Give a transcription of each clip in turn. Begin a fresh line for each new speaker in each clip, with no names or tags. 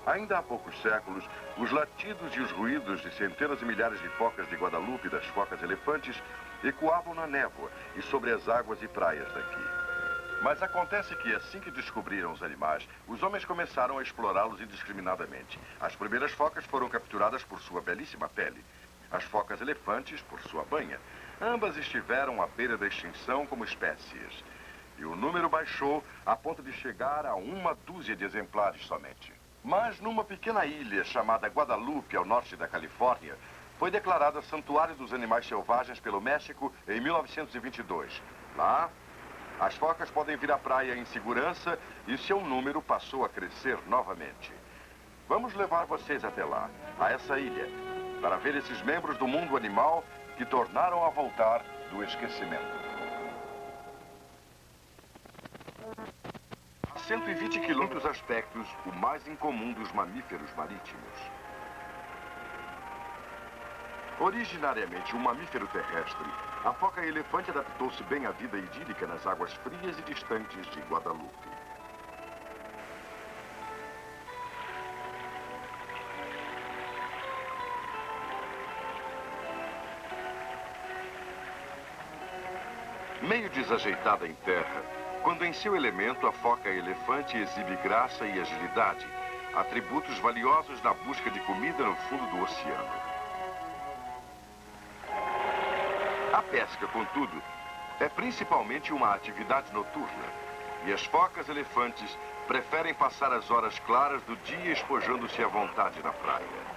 Ainda há poucos séculos, os latidos e os ruídos de centenas de milhares de focas de Guadalupe e das focas-elefantes ecoavam na névoa e sobre as águas e praias daqui. Mas acontece que, assim que descobriram os animais, os homens começaram a explorá-los indiscriminadamente. As primeiras focas foram capturadas por sua belíssima pele. As focas-elefantes por sua banha. Ambas estiveram à beira da extinção como espécies. E o número baixou a ponto de chegar a 1 dúzia de exemplares somente. Mas numa pequena ilha chamada Guadalupe, ao norte da Califórnia, foi declarada Santuário dos Animais Selvagens pelo México em 1922. Lá, as focas podem vir à praia em segurança e seu número passou a crescer novamente. Vamos levar vocês até lá, a essa ilha, para ver esses membros do mundo animal que tornaram a voltar do esquecimento. Há 120 quilômetros aspectos, o mais incomum dos mamíferos marítimos. Originariamente um mamífero terrestre, a foca-elefante adaptou-se bem à vida idílica nas águas frias e distantes de Guadalupe. Meio desajeitada em terra, quando em seu elemento a foca-elefante exibe graça e agilidade, atributos valiosos na busca de comida no fundo do oceano. A pesca, contudo, é principalmente uma atividade noturna, e as focas-elefantes preferem passar as horas claras do dia espojando-se à vontade na praia.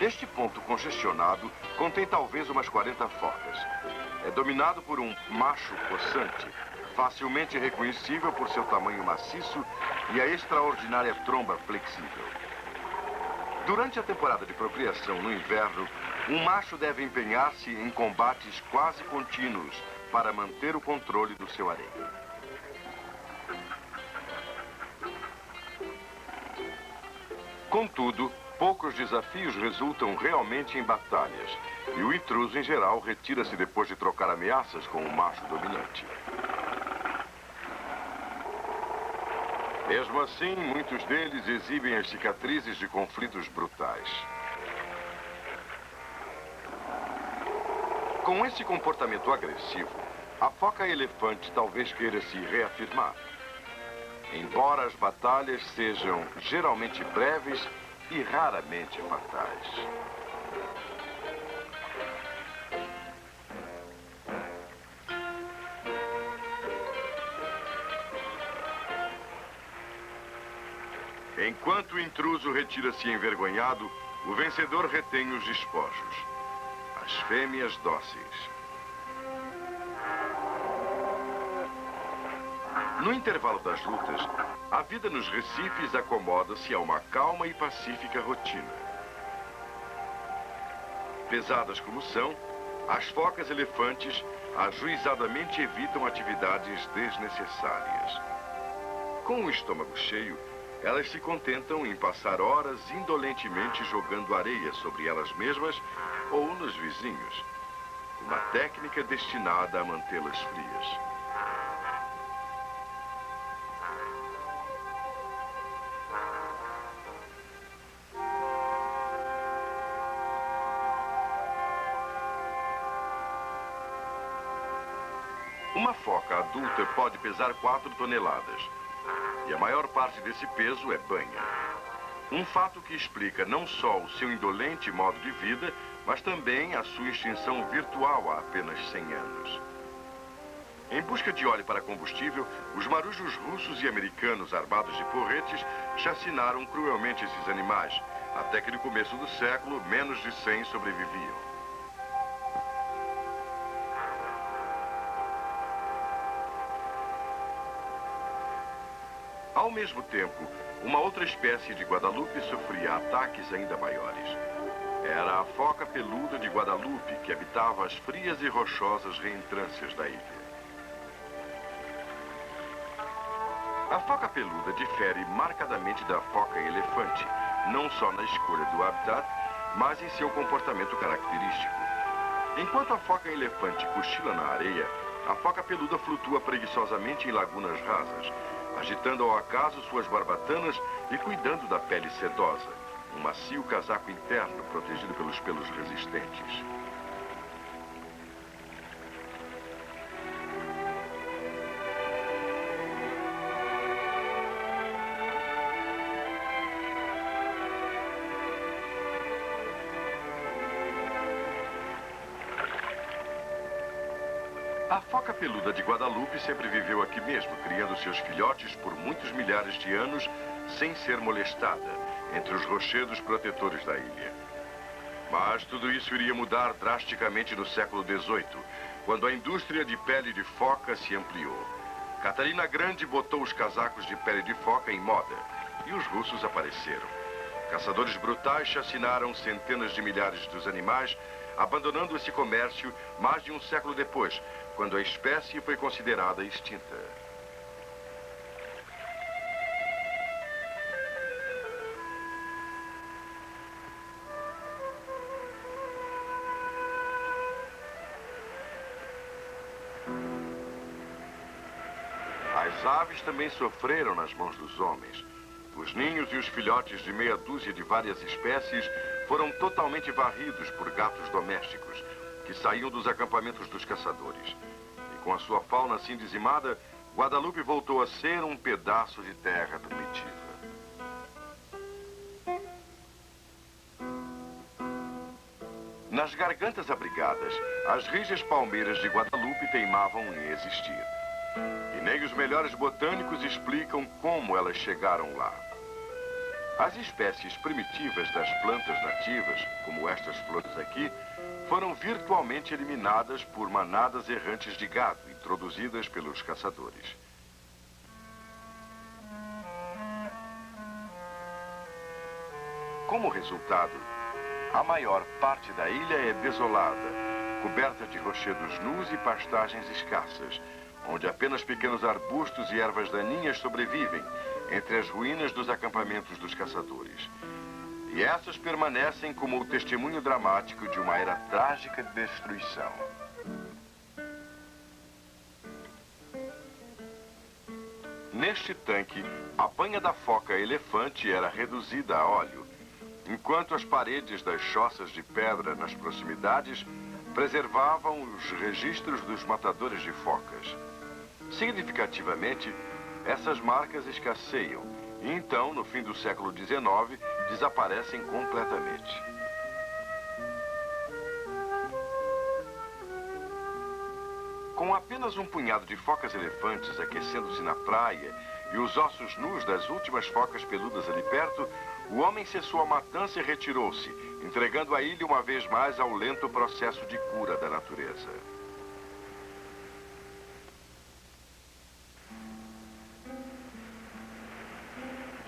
Este ponto congestionado contém talvez umas 40 focas. É dominado por um macho possante, facilmente reconhecível por seu tamanho maciço e a extraordinária tromba flexível. Durante a temporada de procriação no inverno, um macho deve empenhar-se em combates quase contínuos para manter o controle do seu harém. Contudo, poucos desafios resultam realmente em batalhas, e o intruso, em geral, retira-se depois de trocar ameaças com o macho dominante. Mesmo assim, muitos deles exibem as cicatrizes de conflitos brutais. Com esse comportamento agressivo, a foca-elefante talvez queira se reafirmar. Embora as batalhas sejam geralmente breves e raramente fatais. Enquanto o intruso retira-se envergonhado, o vencedor retém os despojos. As fêmeas dóceis. No intervalo das lutas, a vida nos recifes acomoda-se a uma calma e pacífica rotina. Pesadas como são, as focas-elefantes ajuizadamente evitam atividades desnecessárias. Com o estômago cheio, elas se contentam em passar horas indolentemente jogando areia sobre elas mesmas ou nos vizinhos. Uma técnica destinada a mantê-las frias. Uma foca adulta pode pesar 4 toneladas. E a maior parte desse peso é banha. Um fato que explica não só o seu indolente modo de vida, mas também a sua extinção virtual há apenas 100 anos. Em busca de óleo para combustível, os marujos russos e americanos armados de porretes chacinaram cruelmente esses animais, até que no começo do século, menos de 100 sobreviviam. Ao mesmo tempo, uma outra espécie de Guadalupe sofria ataques ainda maiores. Era a foca peluda de Guadalupe, que habitava as frias e rochosas reentrâncias da ilha. A foca peluda difere marcadamente da foca-elefante, não só na escolha do habitat, mas em seu comportamento característico. Enquanto a foca-elefante cochila na areia, A foca peluda flutua preguiçosamente em lagunas rasas, agitando ao acaso suas barbatanas e cuidando da pele sedosa, um macio casaco interno protegido pelos pelos resistentes. A foca peluda de Guadalupe sempre viveu aqui mesmo, criando seus filhotes por muitos milhares de anos, sem ser molestada, entre os rochedos protetores da ilha. Mas tudo isso iria mudar drasticamente no século XVIII, quando a indústria de pele de foca se ampliou. Catarina Grande botou os casacos de pele de foca em moda, e os russos apareceram. Caçadores brutais chacinaram centenas de milhares dos animais, abandonando esse comércio mais de um século depois, quando a espécie foi considerada extinta. As aves também sofreram nas mãos dos homens. Os ninhos e os filhotes de meia dúzia de várias espécies foram totalmente varridos por gatos domésticos, que saíam dos acampamentos dos caçadores. E com a sua fauna assim dizimada, Guadalupe voltou a ser um pedaço de terra primitiva. Nas gargantas abrigadas, as rijas palmeiras de Guadalupe teimavam em existir. E nem os melhores botânicos explicam como elas chegaram lá. As espécies primitivas das plantas nativas, como estas flores aqui, foram virtualmente eliminadas por manadas errantes de gado, introduzidas pelos caçadores. Como resultado, a maior parte da ilha é desolada, coberta de rochedos nus e pastagens escassas, onde apenas pequenos arbustos e ervas daninhas sobrevivem entre as ruínas dos acampamentos dos caçadores. E essas permanecem como o testemunho dramático de uma era trágica de destruição. Neste tanque, a banha da foca-elefante era reduzida a óleo, enquanto as paredes das choças de pedra nas proximidades preservavam os registros dos matadores de focas. Significativamente, essas marcas escasseiam e então, no fim do século XIX, desaparecem completamente. Com apenas um punhado de focas-elefantes aquecendo-se na praia e os ossos nus das últimas focas peludas ali perto, o homem cessou a matança e retirou-se, entregando a ilha uma vez mais ao lento processo de cura da natureza.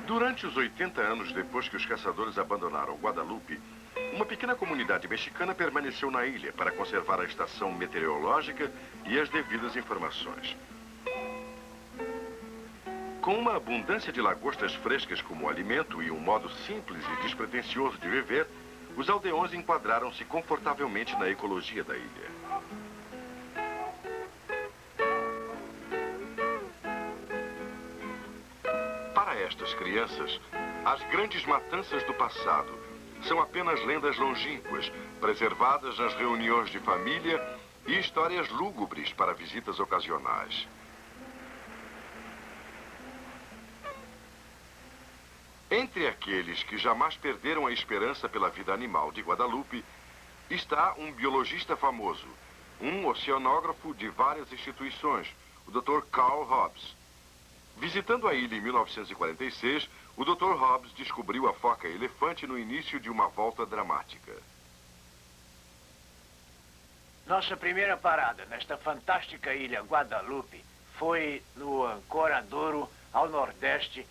Durante os 80 anos depois que os caçadores abandonaram Guadalupe, uma pequena comunidade mexicana permaneceu na ilha para conservar a estação meteorológica e as devidas informações. Com uma abundância de lagostas frescas como alimento e um modo simples e despretensioso de viver, os aldeões enquadraram-se confortavelmente na ecologia da ilha. Para estas crianças, as grandes matanças do passado são apenas lendas longínquas, preservadas nas reuniões de família e histórias lúgubres para visitas ocasionais. Entre aqueles que jamais perderam a esperança pela vida animal de Guadalupe, está um biologista famoso, um oceanógrafo de várias instituições, o Dr. Carl Hobbs. Visitando a ilha em 1946, o Dr. Hobbs descobriu a foca-elefante no início de uma volta dramática.
Nossa primeira parada nesta fantástica ilha Guadalupe foi no Ancoradouro, ao nordeste,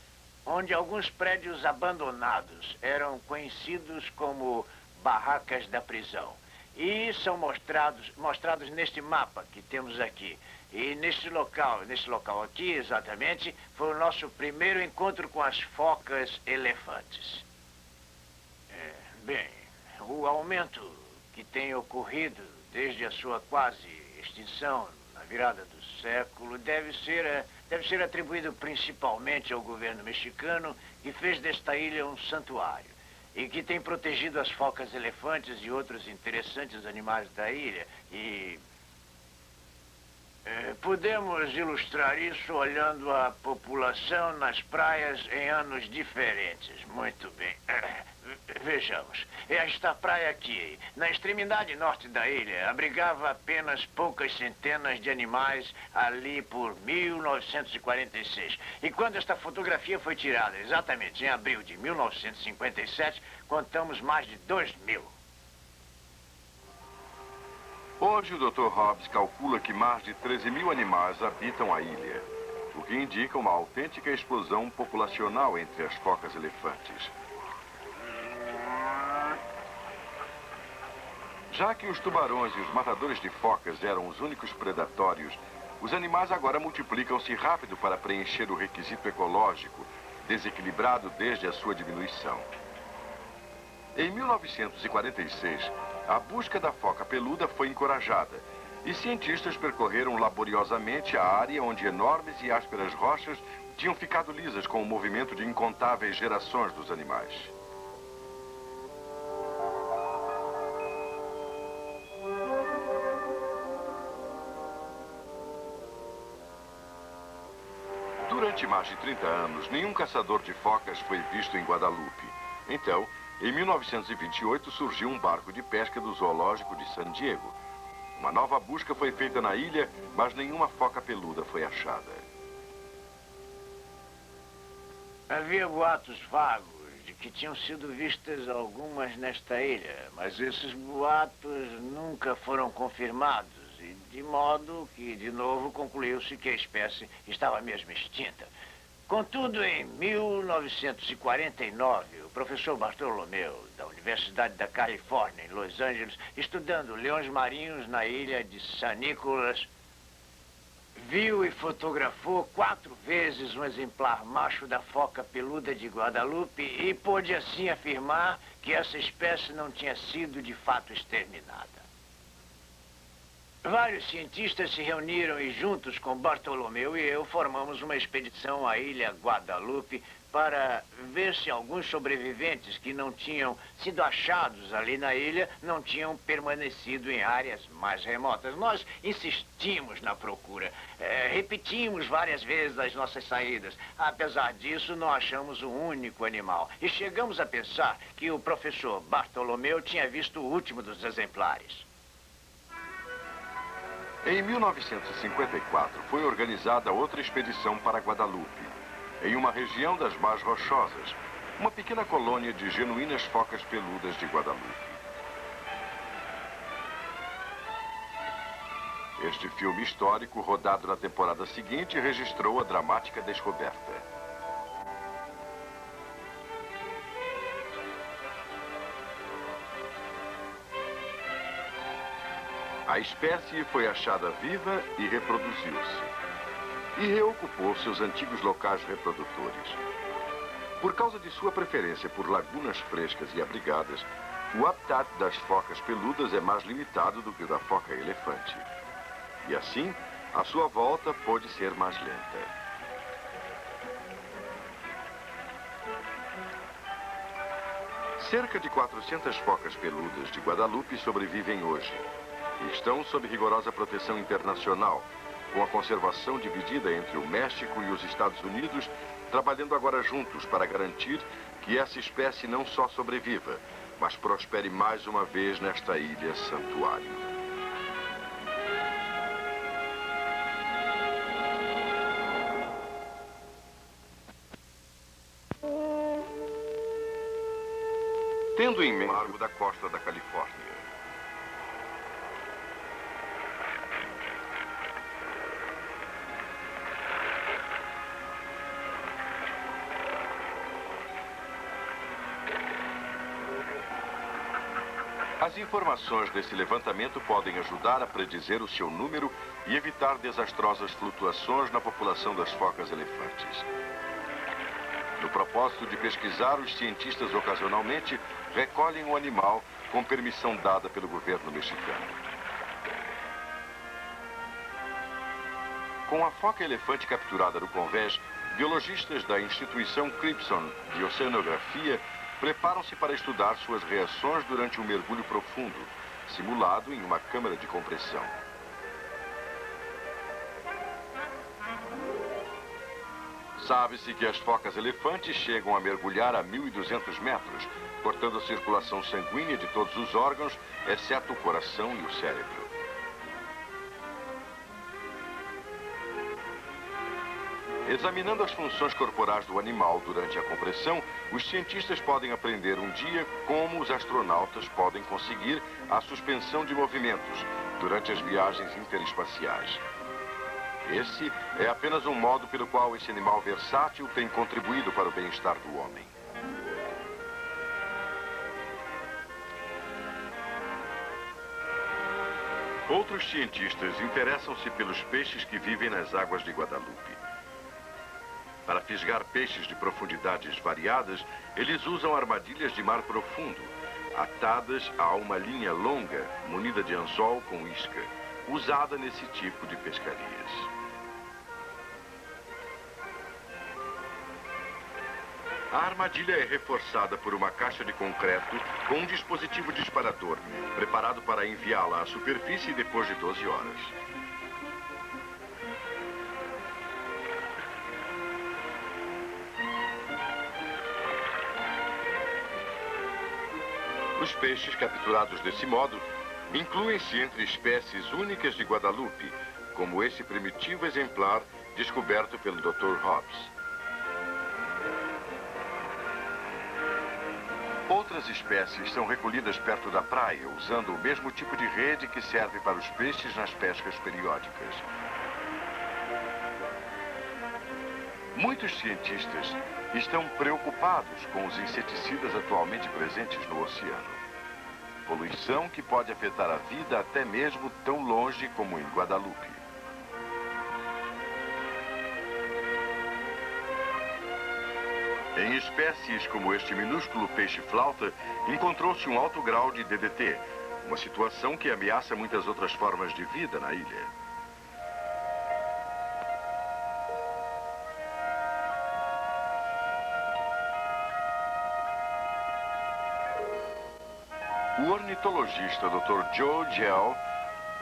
onde alguns prédios abandonados eram conhecidos como barracas da prisão. E são mostrados neste mapa que temos aqui. E nesse local aqui, exatamente, foi o nosso primeiro encontro com as focas elefantes. Bem, o aumento que tem ocorrido desde a sua quase extinção na virada do século, deve ser atribuído principalmente ao governo mexicano, que fez desta ilha um santuário e que tem protegido as focas elefantes e outros interessantes animais da ilha. E podemos ilustrar isso olhando a população nas praias em anos diferentes. Muito bem. Vejamos. Esta praia aqui, na extremidade norte da ilha, abrigava apenas poucas centenas de animais ali por 1946. E quando esta fotografia foi tirada, exatamente em abril de 1957, contamos mais de 2.000.
Hoje, o Dr. Hobbs calcula que mais de 13.000 animais habitam a ilha, o que indica uma autêntica explosão populacional entre as focas elefantes. Já que os tubarões e os matadores de focas eram os únicos predatórios, os animais agora multiplicam-se rápido para preencher o requisito ecológico, desequilibrado desde a sua diminuição. Em 1946, a busca da foca peluda foi encorajada e cientistas percorreram laboriosamente a área onde enormes e ásperas rochas tinham ficado lisas com o movimento de incontáveis gerações dos animais. Durante mais de 30 anos, nenhum caçador de focas foi visto em Guadalupe. Então, em 1928, surgiu um barco de pesca do zoológico de San Diego. Uma nova busca foi feita na ilha, mas nenhuma foca peluda foi achada.
Havia boatos vagos de que tinham sido vistas algumas nesta ilha, mas esses boatos nunca foram confirmados, e de modo que, de novo, concluiu-se que a espécie estava mesmo extinta. Contudo, em 1949, o professor Bartolomeu, da Universidade da Califórnia, em Los Angeles, estudando leões marinhos na ilha de San Nicolas, viu e fotografou 4 vezes um exemplar macho da foca peluda de Guadalupe e pôde assim afirmar que essa espécie não tinha sido de fato exterminada. Vários cientistas se reuniram e juntos com Bartolomeu e eu formamos uma expedição à ilha Guadalupe para ver se alguns sobreviventes que não tinham sido achados ali na ilha não tinham permanecido em áreas mais remotas. Nós insistimos na procura, repetimos várias vezes as nossas saídas. Apesar disso, não achamos um único animal e chegamos a pensar que o professor Bartolomeu tinha visto o último dos exemplares.
Em 1954, foi organizada outra expedição para Guadalupe, em uma região das mais rochosas, uma pequena colônia de genuínas focas peludas de Guadalupe. Este filme histórico, rodado na temporada seguinte, registrou a dramática descoberta. A espécie foi achada viva e reproduziu-se. E reocupou seus antigos locais reprodutores. Por causa de sua preferência por lagunas frescas e abrigadas, o habitat das focas peludas é mais limitado do que o da foca elefante. E assim, a sua volta pôde ser mais lenta. Cerca de 400 focas peludas de Guadalupe sobrevivem hoje. E estão sob rigorosa proteção internacional, com a conservação dividida entre o México e os Estados Unidos, trabalhando agora juntos para garantir que essa espécie não só sobreviva, mas prospere mais uma vez nesta ilha santuário. Tendo em mente o largo da costa da Califórnia, as informações desse levantamento podem ajudar a predizer o seu número e evitar desastrosas flutuações na população das focas elefantes. No propósito de pesquisar, os cientistas ocasionalmente recolhem o animal com permissão dada pelo governo mexicano. Com a foca-elefante capturada no convés, biologistas da instituição Cribson de Oceanografia preparam-se para estudar suas reações durante um mergulho profundo, simulado em uma câmara de compressão. Sabe-se que as focas-elefantes chegam a mergulhar a 1.200 metros, cortando a circulação sanguínea de todos os órgãos, exceto o coração e o cérebro. Examinando as funções corporais do animal durante a compressão, os cientistas podem aprender um dia como os astronautas podem conseguir a suspensão de movimentos durante as viagens interespaciais. Esse é apenas um modo pelo qual esse animal versátil tem contribuído para o bem-estar do homem. Outros cientistas interessam-se pelos peixes que vivem nas águas de Guadalupe. Para fisgar peixes de profundidades variadas, eles usam armadilhas de mar profundo, atadas a uma linha longa, munida de anzol com isca, usada nesse tipo de pescarias. A armadilha é reforçada por uma caixa de concreto com um dispositivo disparador, preparado para enviá-la à superfície depois de 12 horas. Os peixes capturados desse modo incluem-se entre espécies únicas de Guadalupe, como esse primitivo exemplar descoberto pelo Dr. Hobbs. Outras espécies são recolhidas perto da praia, usando o mesmo tipo de rede que serve para os peixes nas pescas periódicas. Muitos cientistas estão preocupados com os inseticidas atualmente presentes no oceano. Poluição que pode afetar a vida até mesmo tão longe como em Guadalupe. Em espécies como este minúsculo peixe-flauta, encontrou-se um alto grau de DDT, uma situação que ameaça muitas outras formas de vida na ilha. O ornitologista Dr. Joe Gell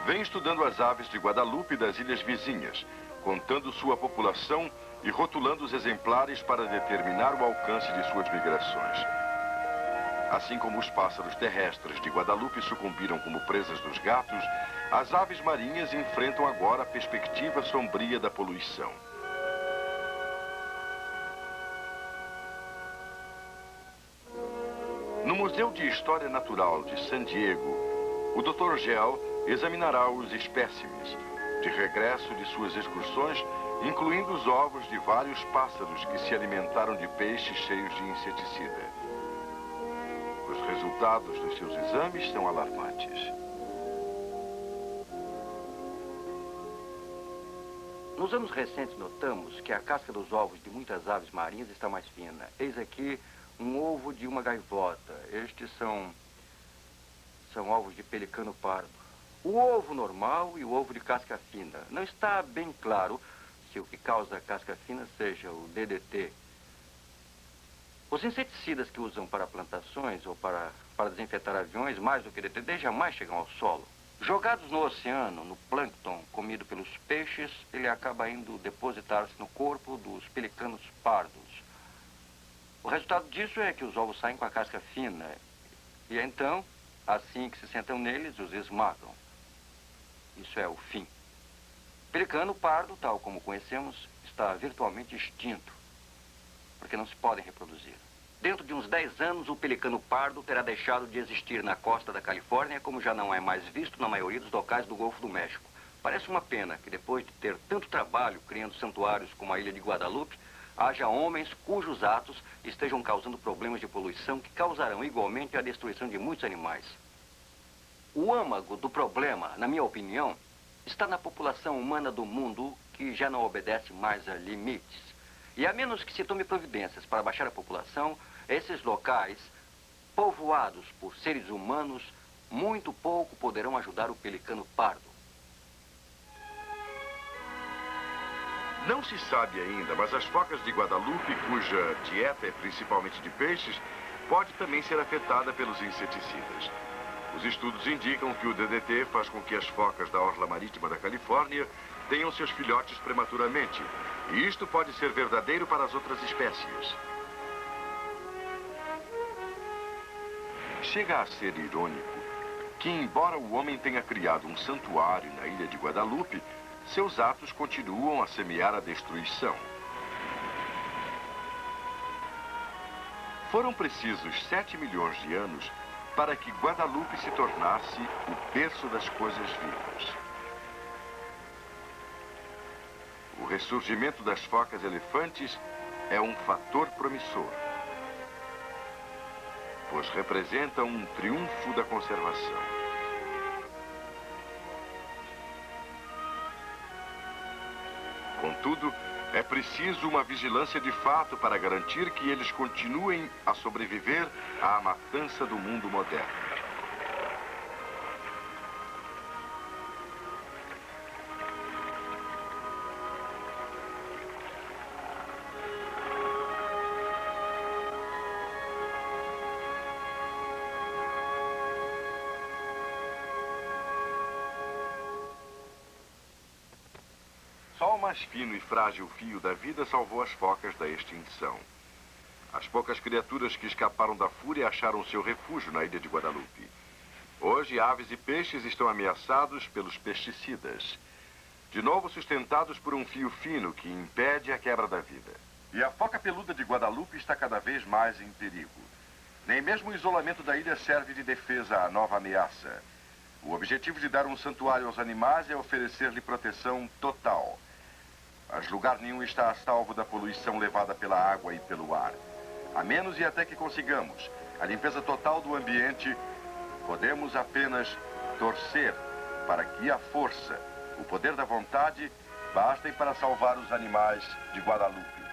vem estudando as aves de Guadalupe e das ilhas vizinhas, contando sua população e rotulando os exemplares para determinar o alcance de suas migrações. Assim como os pássaros terrestres de Guadalupe sucumbiram como presas dos gatos, as aves marinhas enfrentam agora a perspectiva sombria da poluição. No Museu de História Natural de San Diego, o Dr. Gell examinará os espécimes, de regresso de suas excursões, incluindo os ovos de vários pássaros que se alimentaram de peixes cheios de inseticida. Os resultados dos seus exames são alarmantes.
Nos anos recentes, notamos que a casca dos ovos de muitas aves marinhas está mais fina. Eis aqui um ovo de uma gaivota. Estes são ovos de pelicano pardo. O ovo normal e o ovo de casca fina. Não está bem claro se o que causa a casca fina seja o DDT. Os inseticidas que usam para plantações ou para desinfetar aviões, mais do que DDT, jamais chegam ao solo. Jogados no oceano, no plâncton comido pelos peixes, ele acaba indo depositar-se no corpo dos pelicanos pardos. O resultado disso é que os ovos saem com a casca fina. E então, assim que se sentam neles, os esmagam. Isso é o fim. O pelicano pardo, tal como conhecemos, está virtualmente extinto, porque não se podem reproduzir. Dentro de uns 10 anos, o pelicano pardo terá deixado de existir na costa da Califórnia, como já não é mais visto na maioria dos locais do Golfo do México. Parece uma pena que, depois de ter tanto trabalho criando santuários como a ilha de Guadalupe, haja homens cujos atos estejam causando problemas de poluição que causarão igualmente a destruição de muitos animais. O âmago do problema, na minha opinião, está na população humana do mundo que já não obedece mais a limites. E a menos que se tome providências para baixar a população, esses locais, povoados por seres humanos, muito pouco poderão ajudar o pelicano pardo.
Não se sabe ainda, mas as focas de Guadalupe, cuja dieta é principalmente de peixes, pode também ser afetada pelos inseticidas. Os estudos indicam que o DDT faz com que as focas da orla marítima da Califórnia tenham seus filhotes prematuramente. E isto pode ser verdadeiro para as outras espécies. Chega a ser irônico que, embora o homem tenha criado um santuário na ilha de Guadalupe, seus atos continuam a semear a destruição. Foram precisos 7 milhões de anos para que Guadalupe se tornasse o berço das coisas vivas. O ressurgimento das focas elefantes é um fator promissor, pois representam um triunfo da conservação. Contudo, é preciso uma vigilância de fato para garantir que eles continuem a sobreviver à matança do mundo moderno. Só o mais fino e frágil fio da vida salvou as focas da extinção. As poucas criaturas que escaparam da fúria acharam seu refúgio na ilha de Guadalupe. Hoje, aves e peixes estão ameaçados pelos pesticidas, de novo sustentados por um fio fino que impede a quebra da vida. E a foca peluda de Guadalupe está cada vez mais em perigo. Nem mesmo o isolamento da ilha serve de defesa à nova ameaça. O objetivo de dar um santuário aos animais é oferecer-lhe proteção total. Mas lugar nenhum está a salvo da poluição levada pela água e pelo ar. A menos e até que consigamos a limpeza total do ambiente, podemos apenas torcer para que a força, o poder da vontade, bastem para salvar os animais de Guadalupe.